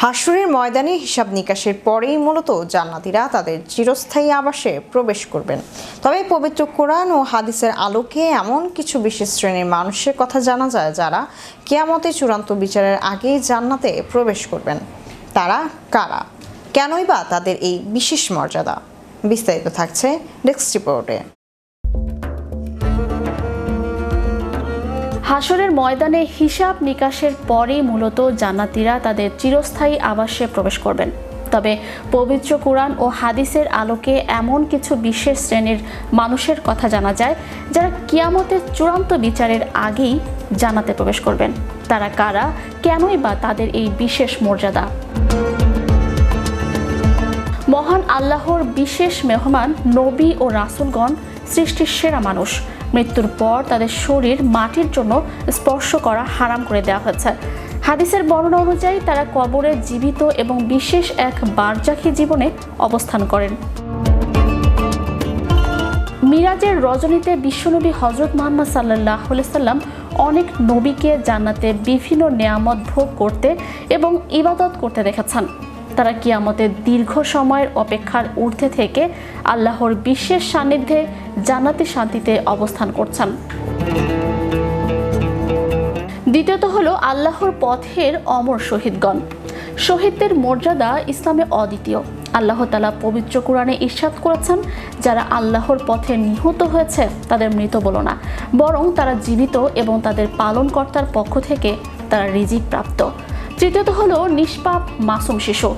হাশরের ময়দানে হিসাব নিকাশের পরেই মূলত জান্নাতীরা তাদের চিরস্থায়ী আবাসে প্রবেশ করবেন। তবে পবিত্র কোরআন ও হাদিসের আলোকে এমন কিছু বিশেষ শ্রেণীর মানুষের কথা জানা যায় যারা কিয়ামতে চূড়ান্ত বিচারের আগেই জান্নাতে প্রবেশ করবেন। তারা কারা, কেনই বা তাদের এই বিশেষ মর্যাদা? বিস্তারিত থাকছে ডেস্ক রিপোর্টে। হাশরের ময়দানে হিসাব নিকাশের পরেই মূলত জান্নাতীরা তাদের চিরস্থায়ী আবাসে প্রবেশ করবেন। তবে পবিত্র কোরআন ও হাদিসের আলোকে এমন কিছু বিশেষ শ্রেণীর মানুষের কথা জানা যায় যারা কিয়ামতের চূড়ান্ত বিচারের আগেই জান্নাতে প্রবেশ করবেন। তারা কারা, কেনই বা তাদের এই বিশেষ মর্যাদা? মহান আল্লাহর বিশেষ মেহমান নবী ও রাসূলগণ সৃষ্টির সেরা মানুষ। মৃত্যুর পর তাদের শরীর মাটির জন্য স্পর্শ করা হারাম করে দেওয়া হয়েছে। হাদিসের বর্ণনা অনুযায়ী তারা কবরে জীবিত এবং বিশেষ এক বারজাখী জীবনে অবস্থান করেন। মিরাজের রজনীতে বিশ্বনবী হযরত মুহাম্মদ সাল্লাল্লাহু আলাইহি সাল্লাম অনেক নবীকে জান্নাতে বিভিন্ন নেয়ামত ভোগ করতে এবং ইবাদত করতে দেখেছেন। তারা কিয়ামতের দীর্ঘ সময়ের অপেক্ষার ঊর্ধ্বে থেকে আল্লাহর বিশেষ সান্নিধ্যে জান্নাতি শান্তিতে অবস্থান করছেন। দ্বিতীয়ত হলো আল্লাহর পথের অমর শহীদগণ। শহীদদের মর্যাদা ইসলামে অদ্বিতীয়। আল্লাহ তাআলা পবিত্র কোরআনে ইরশাদ করেছেন, যারা আল্লাহর পথে নিহত হয়েছে তাদের মৃত বলো না, বরং তারা জীবিত এবং তাদের পালনকর্তার পক্ষ থেকে তারা রিজিক প্রাপ্ত। তৃতীয়ত হলো নিষ্পাপ মাসুম শিশু।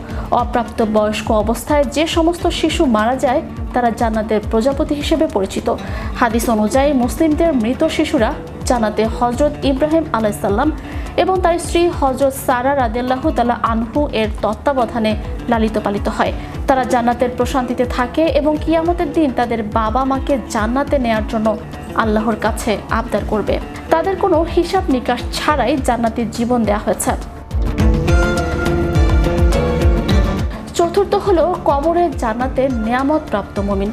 অপ্রাপ্ত বয়স্ক অবস্থায় যে সমস্ত শিশু মারা যায় তারা জান্নাতের প্রজাপতি হিসেবে পরিচিত। হাদিস অনুযায়ী মুসলিমদের মৃত শিশুরা জান্নাতে হযরত ইব্রাহিম আলাইহিস সালাম এবং তার স্ত্রী হযরত সারা রাদিয়াল্লাহু তাআলা আনহু এর তত্ত্বাবধানে লালিত পালিত হয়। তারা জান্নাতের প্রশান্তিতে থাকে এবং কিয়ামতের দিন তাদের বাবা মাকে জান্নাতে নেয়ার জন্য আল্লাহর কাছে আবদার করবে। তাদের কোনো হিসাব নিকাশ ছাড়াই জান্নাতের জীবন দেওয়া হয়েছে। চতুর্থ হলো কবরে জান্নাতের নিয়ামত প্রাপ্ত মুমিন।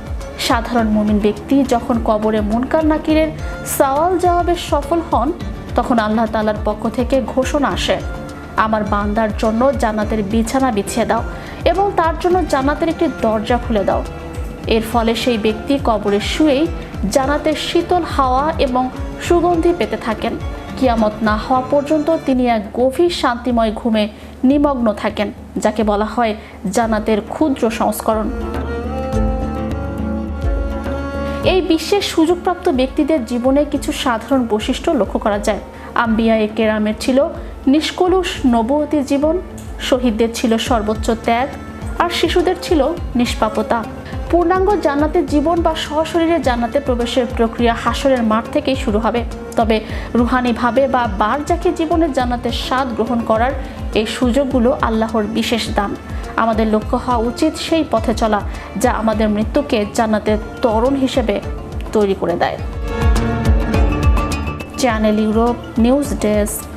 সাধারণ মুমিন ব্যক্তি যখন কবরে মুনকার নাকিরের সওয়াল জবাবে সফল হন তখন আল্লাহ তাআলার পক্ষ থেকে ঘোষণা আসে, আমার বান্দার জন্য জান্নাতের বিছানা বিছিয়ে দাও এবং তার জন্য জান্নাতের একটি দরজা খুলে দাও। এর ফলে সেই ব্যক্তি কবরে শুয়েই জান্নাতের শীতল হাওয়া এবং সুগন্ধি পেতে থাকেন। কিয়ামত না হওয়া পর্যন্ত তিনি এক গভীর শান্তিময় ঘুমে নিমগ্ন থাকেন, যাকে বলা হয় জান্নাতের ক্ষুদ্র সংস্করণ। এই বিশেষ সুযোগপ্রাপ্ত ব্যক্তিদের জীবনে কিছু সাধারণ বৈশিষ্ট্য লক্ষ্য করা যায়। আম্বিয়ায়ে কেরামের ছিল নিষ্কলুষ নবুয়তি জীবন, শহীদদের ছিল সর্বোচ্চ ত্যাগ, আর শিশুদের ছিল নিষ্পাপতা। পূর্ণাঙ্গ জান্নাতের জীবন বা সশরীরে জান্নাতে প্রবেশের প্রক্রিয়া হাশরের মাঠ থেকেই শুরু হবে। তবে রুহানিভাবে বা বারজাখী জীবনের জান্নাতের স্বাদ গ্রহণ করার এই সুযোগগুলো আল্লাহর বিশেষ দান। আমাদের লক্ষ্য হওয়া উচিত সেই পথে চলা যা আমাদের মৃত্যুকে জান্নাতের তরণ হিসেবে তৈরি করে দেয়। Channel Europe news desk.